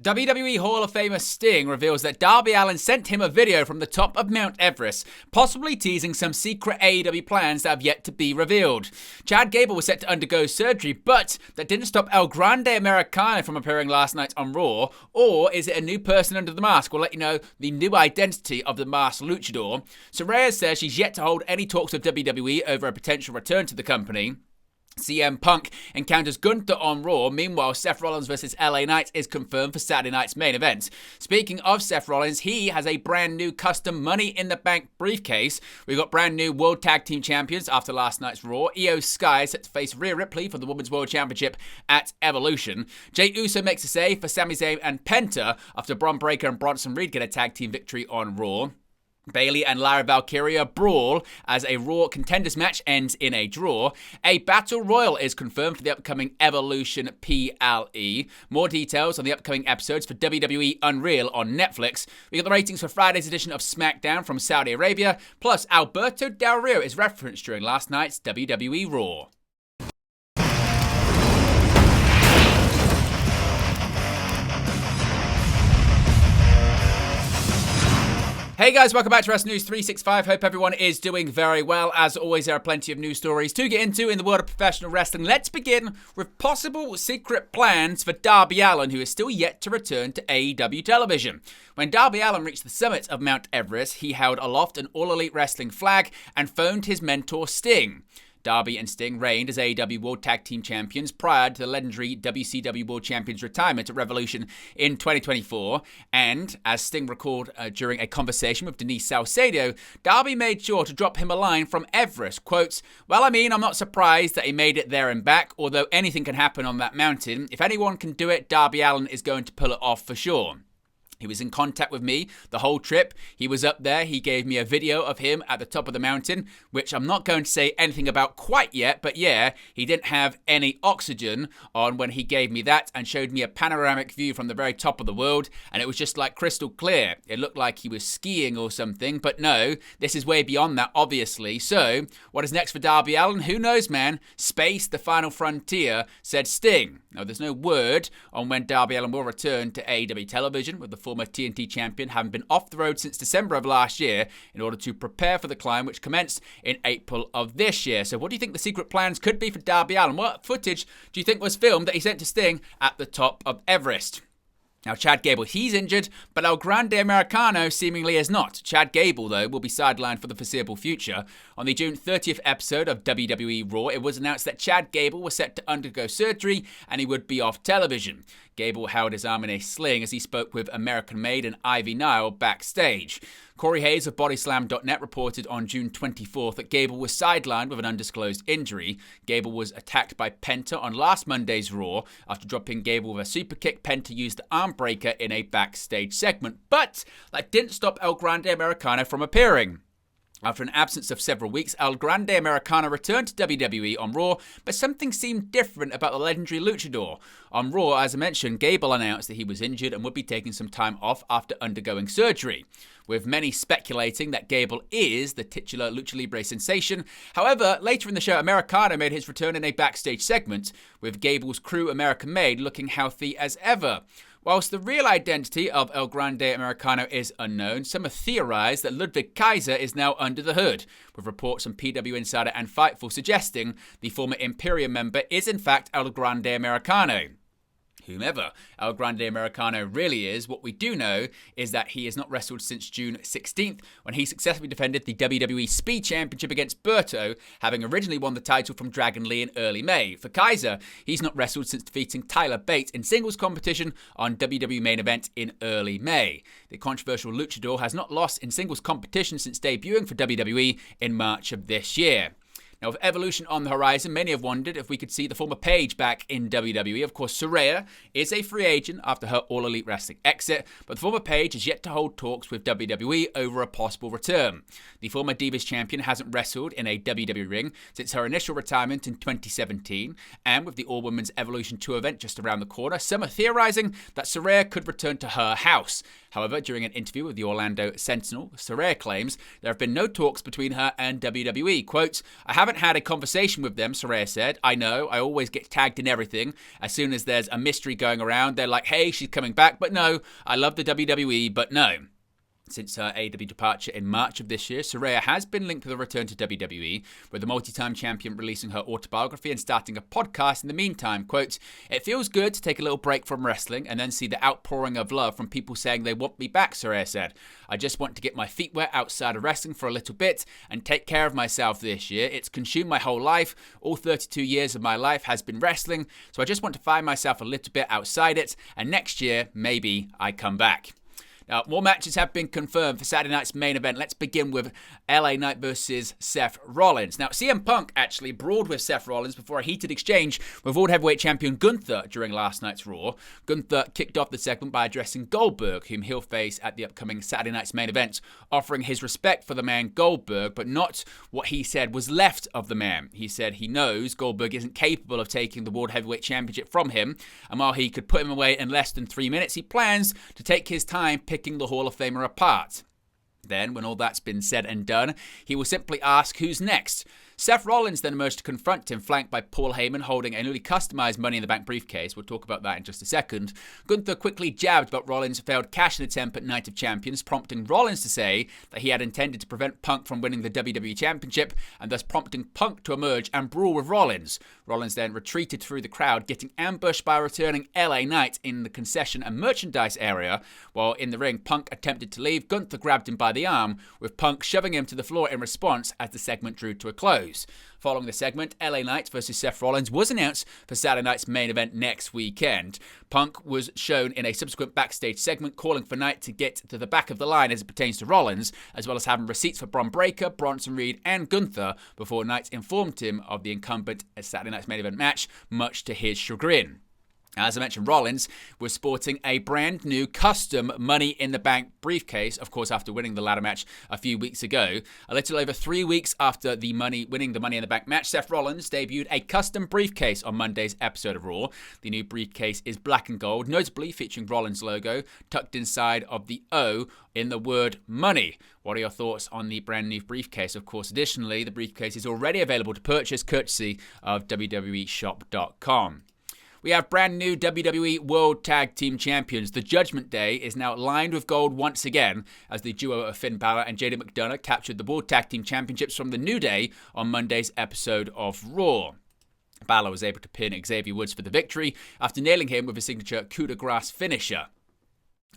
WWE Hall of Famer Sting reveals that Darby Allin sent him a video from the top of Mount Everest, possibly teasing some secret AEW plans that have yet to be revealed. Chad Gable was set to undergo surgery, but that didn't stop El Grande Americano from appearing last night on Raw. Or is it a new person under the mask? We'll let you know the new identity of the masked luchador. Saraya says she's yet to hold any talks with WWE over a potential return to the company. CM Punk encounters Gunther on Raw. Meanwhile, Seth Rollins vs LA Knight is confirmed for Saturday night's main event. Speaking of Seth Rollins, he has a brand new custom Money in the Bank briefcase. We've got brand new World Tag Team Champions after last night's Raw. Iyo Sky is set to face Rhea Ripley for the Women's World Championship at Evolution. Jey Uso makes a save for Sami Zayn and Penta after Bron Breakker and Bronson Reed get a tag team victory on Raw. Bayley and Lara Valkyria brawl as a Raw contenders match ends in a draw. A Battle Royal is confirmed for the upcoming Evolution PLE. More details on the upcoming episodes for WWE Unreal on Netflix. We got the ratings for Friday's edition of SmackDown from Saudi Arabia. Plus, Alberto Del Rio is referenced during last night's WWE Raw. Hey guys, welcome back to Wrestling News 365. Hope everyone is doing very well. As always, there are plenty of news stories to get into in the world of professional wrestling. Let's begin with possible secret plans for Darby Allin, who is still yet to return to AEW television. When Darby Allin reached the summit of Mount Everest, he held aloft an All Elite Wrestling flag and phoned his mentor Sting. Darby and Sting reigned as AEW World Tag Team Champions prior to the legendary WCW World Champions retirement at Revolution in 2024. And, as Sting recalled during a conversation with Denise Salcedo, Darby made sure to drop him a line from Everest. Quote, "Well, I mean, I'm not surprised that he made it there and back, although anything can happen on that mountain. If anyone can do it, Darby Allin is going to pull it off for sure." He was in contact with me the whole trip. He was up there. He gave me a video of him at the top of the mountain, which I'm not going to say anything about quite yet, but yeah, he didn't have any oxygen on when he gave me that and showed me a panoramic view from the very top of the world, and it was just like crystal clear. It looked like he was skiing or something, but no, this is way beyond that, obviously. So, what is next for Darby Allin? Who knows, man? Space, the final frontier, said Sting. Now, there's no word on when Darby Allin will return to AEW television, with the former TNT champion having been off the road since December of last year in order to prepare for the climb, which commenced in April of this year. So what do you think the secret plans could be for Darby Allin? What footage do you think was filmed that he sent to Sting at the top of Everest? Now, Chad Gable, he's injured, but El Grande Americano seemingly is not. Chad Gable, though, will be sidelined for the foreseeable future. On the June 30th episode of WWE Raw, it was announced that Chad Gable was set to undergo surgery and he would be off television. Gable held his arm in a sling as he spoke with American Made and Ivy Nile backstage. Corey Hayes of Bodyslam.net reported on June 24th that Gable was sidelined with an undisclosed injury. Gable was attacked by Penta on last Monday's Raw. After dropping Gable with a super kick, Penta used the arm breaker in a backstage segment. But that didn't stop El Grande Americano from appearing. After an absence of several weeks, El Grande Americano returned to WWE on Raw, but something seemed different about the legendary luchador. On Raw, as I mentioned, Gable announced that he was injured and would be taking some time off after undergoing surgery, with many speculating that Gable is the titular Lucha Libre sensation. However, later in the show, Americano made his return in a backstage segment, with Gable's crew American Made looking healthy as ever. Whilst the real identity of El Grande Americano is unknown, some have theorized that Ludwig Kaiser is now under the hood, with reports from PW Insider and Fightful suggesting the former Imperium member is in fact El Grande Americano. Whomever El Grande Americano really is, what we do know is that he has not wrestled since June 16th, when he successfully defended the WWE Speed Championship against Berto, having originally won the title from Dragon Lee in early May. For Kaiser, he's not wrestled since defeating Tyler Bate in singles competition on WWE Main Event in early May. The controversial luchador has not lost in singles competition since debuting for WWE in March of this year. Now, with Evolution on the horizon, many have wondered if we could see the former Paige back in WWE. Of course, Saraya is a free agent after her All Elite Wrestling exit, but the former Paige is yet to hold talks with WWE over a possible return. The former Divas champion hasn't wrestled in a WWE ring since her initial retirement in 2017, and with the All-Women's Evolution 2 event just around the corner, some are theorizing that Saraya could return to her house. However, during an interview with the Orlando Sentinel, Saraya claims there have been no talks between her and WWE. Quote, "I haven't haven't had a conversation with them, Saraya said. I know, I always get tagged in everything. As soon as there's a mystery going around, they're like, hey, she's coming back. But no, I love the WWE, but no. Since her AEW departure in March of this year, Saraya has been linked with a return to WWE, with the multi-time champion releasing her autobiography and starting a podcast in the meantime. Quote, "It feels good to take a little break from wrestling and then see the outpouring of love from people saying they want me back," Saraya said. "I just want to get my feet wet outside of wrestling for a little bit and take care of myself this year. It's consumed my whole life. All 32 years of my life has been wrestling, so I just want to find myself a little bit outside it, and next year, maybe I come back." Now, more matches have been confirmed for Saturday night's main event. Let's begin with LA Knight versus Seth Rollins. Now, CM Punk actually brawled with Seth Rollins before a heated exchange with World Heavyweight Champion Gunther during last night's Raw. Gunther kicked off the segment by addressing Goldberg, whom he'll face at the upcoming Saturday night's main event, offering his respect for the man Goldberg, but not what he said was left of the man. He said he knows Goldberg isn't capable of taking the World Heavyweight Championship from him, and while he could put him away in less than 3 minutes, he plans to take his time picking the Hall of Famer apart. Then, when all that's been said and done, he will simply ask who's next. Seth Rollins then emerged to confront him, flanked by Paul Heyman holding a newly customized Money in the Bank briefcase. We'll talk about that in just a second. Gunther quickly jabbed about Rollins' failed cash-in attempt at Night of Champions, prompting Rollins to say that he had intended to prevent Punk from winning the WWE Championship, and thus prompting Punk to emerge and brawl with Rollins. Rollins then retreated through the crowd, getting ambushed by a returning LA Knight in the concession and merchandise area. While in the ring, Punk attempted to leave. Gunther grabbed him by the arm, with Punk shoving him to the floor in response as the segment drew to a close. Following the segment, LA Knight versus Seth Rollins was announced for Saturday night's main event next weekend. Punk was shown in a subsequent backstage segment calling for Knight to get to the back of the line as it pertains to Rollins, as well as having receipts for Bron Breakker, Bronson Reed, and Gunther before Knight informed him of the incumbent at Saturday night's main event match, much to his chagrin. As I mentioned, Rollins was sporting a brand new custom Money in the Bank briefcase, of course, after winning the ladder match a few weeks ago. A little over 3 weeks after winning the Money in the Bank match, Seth Rollins debuted a custom briefcase on Monday's episode of Raw. The new briefcase is black and gold, notably featuring Rollins' logo tucked inside of the O in the word money. What are your thoughts on the brand new briefcase? Of course, additionally, the briefcase is already available to purchase courtesy of WWEshop.com. We have brand new WWE World Tag Team Champions. The Judgment Day is now lined with gold once again as the duo of Finn Balor and JD McDonough captured the World Tag Team Championships from the New Day on Monday's episode of Raw. Balor was able to pin Xavier Woods for the victory after nailing him with a signature coup de grace finisher.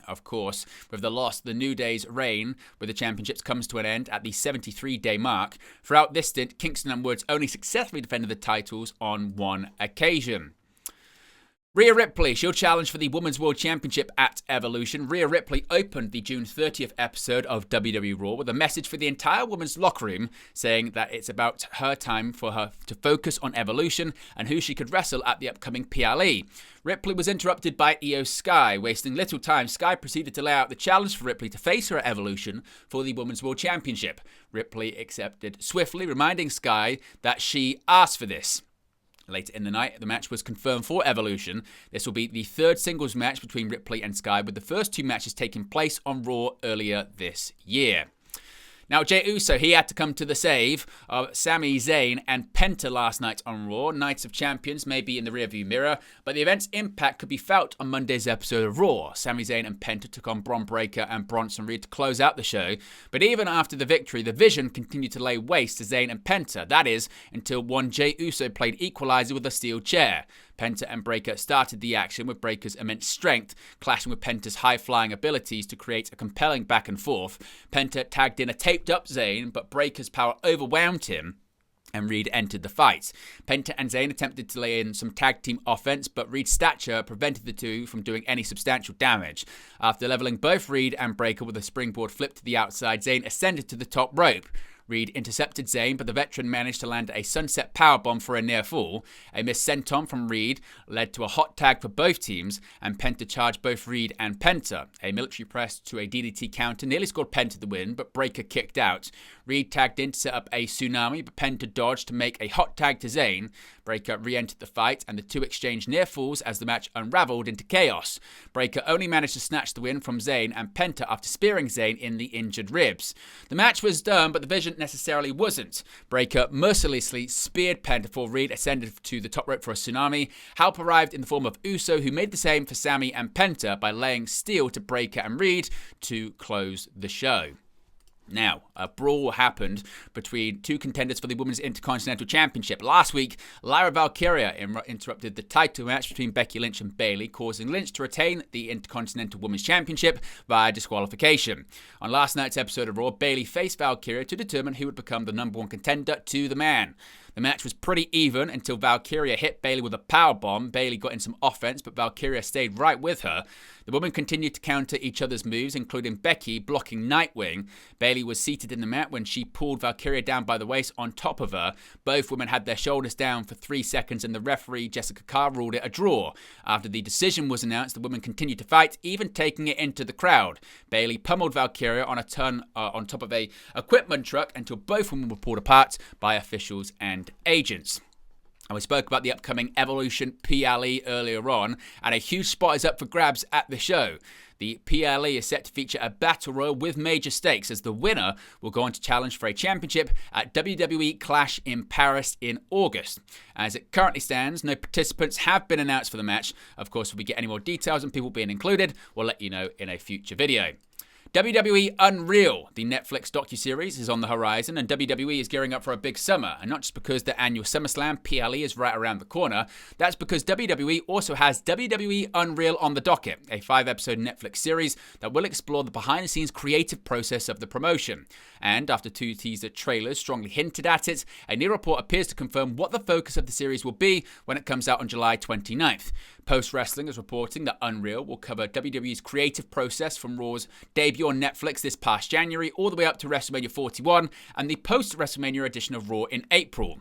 Of course, with the loss, the New Day's reign with the championships comes to an end at the 73-day mark. Throughout this stint, Kingston and Woods only successfully defended the titles on one occasion. Rhea Ripley, she'll challenge for the Women's World Championship at Evolution. Rhea Ripley opened the June 30th episode of WWE Raw with a message for the entire women's locker room, saying that it's about her time for her to focus on Evolution and who she could wrestle at the upcoming PLE. Ripley was interrupted by Iyo Sky. Wasting little time, Sky proceeded to lay out the challenge for Ripley to face her at Evolution for the Women's World Championship. Ripley accepted swiftly, reminding Sky that she asked for this. Later in the night, the match was confirmed for Evolution. This will be the third singles match between Ripley and Sky, with the first two matches taking place on Raw earlier this year. Now, Jey Uso, he had to come to the save of Sami Zayn and Penta last night on Raw. Knights of Champions may be in the rearview mirror, but the event's impact could be felt on Monday's episode of Raw. Sami Zayn and Penta took on Bron Breakker and Bronson Reed to close out the show, but even after the victory, the Vision continued to lay waste to Zayn and Penta. That is, until one Jey Uso played equalizer with a steel chair. Penta and Breakker started the action with Breakker's immense strength, clashing with Penta's high-flying abilities to create a compelling back and forth. Penta tagged in a taped-up Zayn, but Breakker's power overwhelmed him, and Reed entered the fight. Penta and Zayn attempted to lay in some tag team offense, but Reed's stature prevented the two from doing any substantial damage. After leveling both Reed and Breakker with a springboard flip to the outside, Zayn ascended to the top rope. Reed intercepted Zayn, but the veteran managed to land a sunset powerbomb for a near fall. A missed senton from Reed led to a hot tag for both teams, and Penta charged both Reed and Penta. A military press to a DDT counter nearly scored Penta the win, but Breakker kicked out. Reed tagged in to set up a tsunami, but Penta dodged to make a hot tag to Zayn. Breakker re-entered the fight, and the two exchanged near falls as the match unraveled into chaos. Breakker only managed to snatch the win from Zayn and Penta after spearing Zayn in the injured ribs. The match was done, but the Vision necessarily wasn't. Breakker mercilessly speared Penta before Reed ascended to the top rope for a tsunami. Help arrived in the form of Uso, who made the same for Sami and Penta by laying steel to Breakker and Reed to close the show. Now, a brawl happened between two contenders for the Women's Intercontinental Championship. Last week, Lyra Valkyria interrupted the title match between Becky Lynch and Bayley, causing Lynch to retain the Intercontinental Women's Championship via disqualification. On last night's episode of Raw, Bayley faced Valkyria to determine who would become the number one contender to the man. The match was pretty even until Valkyria hit Bayley with a powerbomb. Bayley got in some offense, but Valkyria stayed right with her. The women continued to counter each other's moves, including Becky blocking Nightwing. Bayley was seated in the mat when she pulled Valkyria down by the waist on top of her. Both women had their shoulders down for 3 seconds, and the referee, Jessica Carr, ruled it a draw. After the decision was announced, the women continued to fight, even taking it into the crowd. Bayley pummeled Valkyria on a turn on top of a equipment truck until both women were pulled apart by officials and agents. And we spoke about the upcoming Evolution PLE earlier on, and a huge spot is up for grabs at the show. The PLE is set to feature a battle royal with major stakes, as the winner will go on to challenge for a championship at WWE Clash in Paris in August. As it currently stands, no participants have been announced for the match. Of course, if we get any more details on people being included, we'll let you know in a future video. WWE Unreal, the Netflix docuseries, is on the horizon, and WWE is gearing up for a big summer. And not just because the annual SummerSlam PLE is right around the corner, that's because WWE also has WWE Unreal on the docket, a 5-episode Netflix series that will explore the behind-the-scenes creative process of the promotion. And after 2 teaser trailers strongly hinted at it, a new report appears to confirm what the focus of the series will be when it comes out on July 29th. Post Wrestling is reporting that Unreal will cover WWE's creative process from Raw's debut on Netflix this past January all the way up to WrestleMania 41 and the post-WrestleMania edition of Raw in April.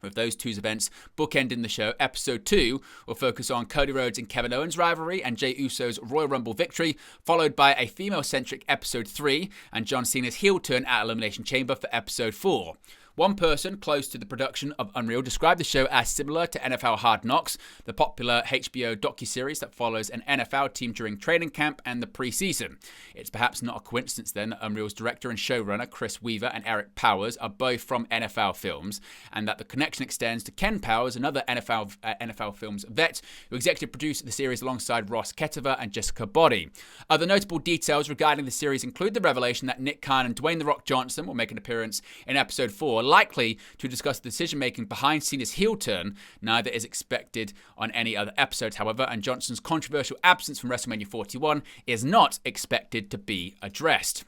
With those two events bookending the show, Episode 2 will focus on Cody Rhodes and Kevin Owens' rivalry and Jey Uso's Royal Rumble victory, followed by a female-centric Episode 3 and John Cena's heel turn at Elimination Chamber for Episode 4. One person close to the production of Unreal described the show as similar to NFL Hard Knocks, the popular HBO docuseries that follows an NFL team during training camp and the preseason. It's perhaps not a coincidence then that Unreal's director and showrunner Chris Weaver and Eric Powers are both from NFL films, and that the connection extends to Ken Powers, another NFL films vet who executive produced the series alongside Ross Ketiver and Jessica Body. Other notable details regarding the series include the revelation that Nick Khan and Dwayne "The Rock" Johnson will make an appearance in Episode 4, likely to discuss the decision-making behind Cena's heel turn. Neither is expected on any other episodes, however, and Johnson's controversial absence from WrestleMania 41 is not expected to be addressed.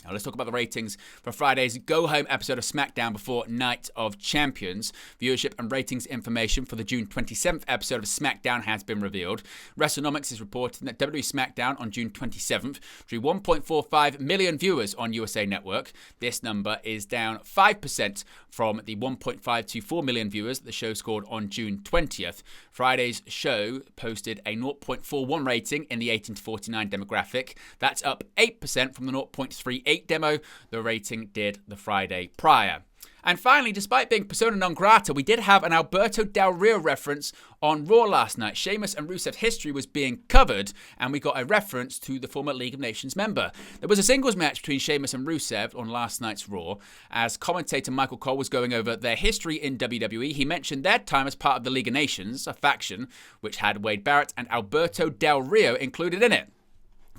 Now let's talk about the ratings for Friday's go-home episode of SmackDown before Night of Champions. Viewership and ratings information for the June 27th episode of SmackDown has been revealed. WrestleNomics is reporting that WWE SmackDown on June 27th drew 1.45 million viewers on USA Network. This number is down 5% from the 1.524 million viewers that the show scored on June 20th. Friday's show posted a 0.41 rating in the 18 to 49 demographic. That's up 8% from the 0.38 demo the rating did the Friday prior. And finally, despite being persona non grata, we did have an Alberto Del Rio reference on Raw last night. Sheamus and Rusev's history was being covered, and we got a reference to the former League of Nations member. There was a singles match between Sheamus and Rusev on last night's Raw. As commentator Michael Cole was going over their history in WWE, he mentioned their time as part of the League of Nations, a faction which had Wade Barrett and Alberto Del Rio included in it.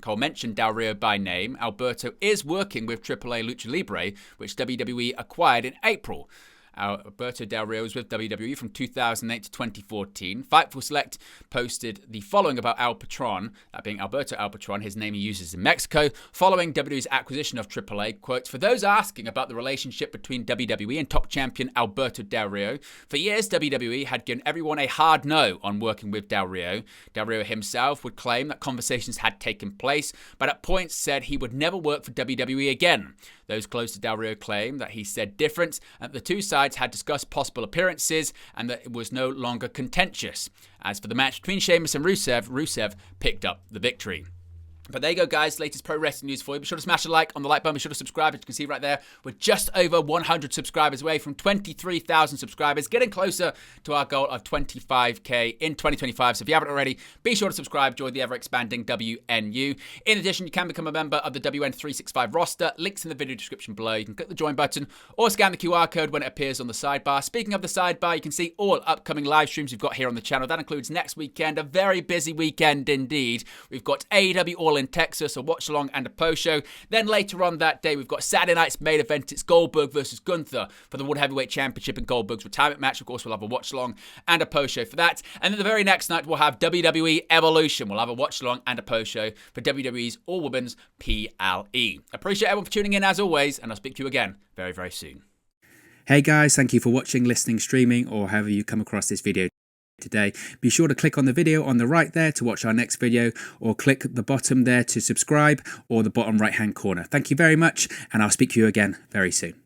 Cole mentioned Del Rio by name. Alberto is working with AAA Lucha Libre, which WWE acquired in April. Alberto Del Rio was with WWE from 2008 to 2014. Fightful Select posted the following about Al Patron, that being Alberto Al Patron, his name he uses in Mexico, following WWE's acquisition of AAA. Quote, "For those asking about the relationship between WWE and top champion Alberto Del Rio, for years WWE had given everyone a hard no on working with Del Rio. Del Rio himself would claim that conversations had taken place, but at points said he would never work for WWE again. Those close to Del Rio claim that he said different, and the two sides had discussed possible appearances and that it was no longer contentious. As for the match between Sheamus and Rusev, Rusev picked up the victory." But there you go, guys. Latest pro wrestling news for you. Be sure to smash a like on the like button. Be sure to subscribe. As you can see right there, we're just over 100 subscribers away from 23,000 subscribers, getting closer to our goal of 25k in 2025. So if you haven't already, be sure to subscribe. Join the ever-expanding WNU. In addition, you can become a member of the WN365 roster. Links in the video description below. You can click the join button or scan the QR code when it appears on the sidebar. Speaking of the sidebar, you can see all upcoming live streams we've got here on the channel. That includes next weekend, a very busy weekend indeed. We've got AEW All in Texas, a watch along and a post show. Then later on that day, we've got Saturday night's main event. It's Goldberg versus Gunther for the World Heavyweight Championship and Goldberg's retirement match. Of course, we'll have a watch along and a post show for that. And then the very next night, we'll have WWE Evolution. We'll have a watch along and a post show for WWE's All Women's PLE. Appreciate everyone for tuning in as always, and I'll speak to you again very, very soon. Hey guys, thank you for watching, listening, streaming, or however you come across this video today. Be sure to click on the video on the right there to watch our next video, or click the bottom there to subscribe, or the bottom right hand corner. Thank you very much, and I'll speak to you again very soon.